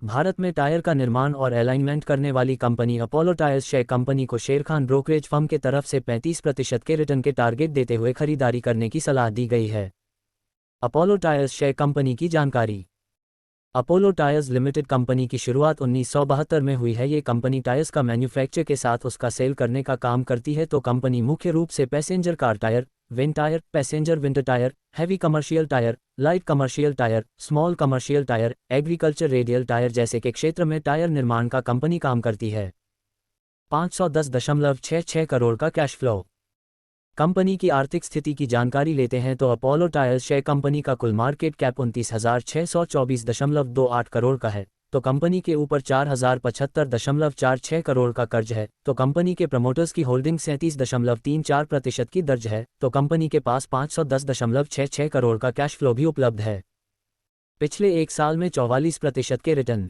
भारत में टायर का निर्माण और अलाइनमेंट करने वाली company Apollo tyres share company को शेरखान ब्रोकरेज फर्म के तरफ से 35% के रिटर्न के टारगेट देते हुए खरीदारी करने की सलाह दी गई है। अपोलो टायर्स शेयर कंपनी की जानकारी। अपोलो टायर्स लिमिटेड कंपनी की शुरुआत 1972 में हुई है। ये कंपनी टायर्स का मैन्युफैक्चर के साथ उसका सेल करने का काम करती है। तो कंपनी मुख्य रूप से passenger car tyre, wind tyre, passenger winter tyre, heavy commercial tyre, light commercial tyre, small commercial tyre, agriculture radial tyre जैसे के क्षेत्र में टायर निर्माण का कंपनी काम करती है। 510.66 करोड़ का कैश फ्लो। कंपनी की आर्थिक स्थिति की जानकारी लेते हैं तो अपोलो टायर्स शेयर कंपनी का कुल मार्केट कैप 29,624.28 करोड़ का है। तो कंपनी के ऊपर 4,075.46 करोड़ का कर्ज है। तो कंपनी के प्रमोटर्स की होल्डिंग 37.34% की दर्ज है। तो कंपनी के पास 510.66 करोड़ का कैश फ्लो भी उपलब्ध है। पिछले एक साल में 44% के रिटर्न।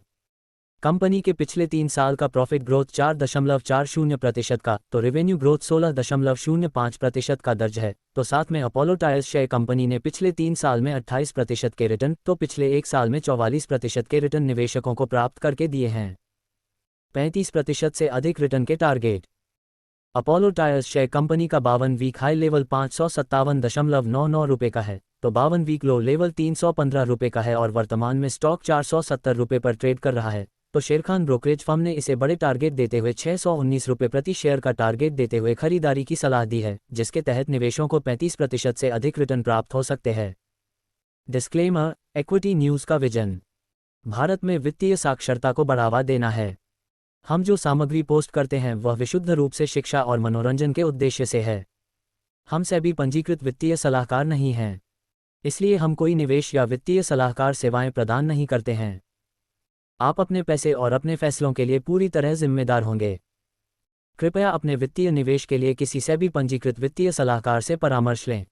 कंपनी के पिछले 3 साल का प्रॉफिट ग्रोथ 4.40% का, तो रेवेन्यू ग्रोथ 16.05% का दर्ज है। तो साथ में अपोलो टायर्स शेयर कंपनी ने पिछले 3 साल में 28% के रिटर्न, तो पिछले एक साल में 44% के रिटर्न निवेशकों को प्राप्त करके दिए हैं। 35% से अधिक रिटर्न के target. Apollo tyres share company का 52 वीक हाई लेवल 557.99 रुपये का है। तो 52 वीक लो लेवल 315 रुपये का है और वर्तमान में स्टॉक 470 रुपये पर ट्रेड कर रहा है। तो शेरखान ब्रोकरेज फर्म ने इसे बड़े टारगेट देते हुए 619 रुपये प्रति शेयर का टारगेट देते हुए खरीदारी की सलाह दी है, जिसके तहत निवेशों को 35% से अधिक रिटर्न प्राप्त हो सकते हैं। डिस्क्लेमर, इक्विटी न्यूज़ का विजन भारत में वित्तीय साक्षरता को बढ़ावा देना है। हम जो सामग्री पोस्ट करते हैं वह विशुद्ध रूप से शिक्षा और मनोरंजन के उद्देश्य से है। हम सेबी पंजीकृत वित्तीय सलाहकार नहीं हैं, इसलिए हम कोई निवेश या वित्तीय सलाहकार सेवाएं प्रदान नहीं करते हैं। आप अपने पैसे और अपने फैसलों के लिए पूरी तरह जिम्मेदार होंगे। कृपया अपने वित्तीय निवेश के लिए किसी सेबी पंजीकृत वित्तीय सलाहकार से परामर्श लें।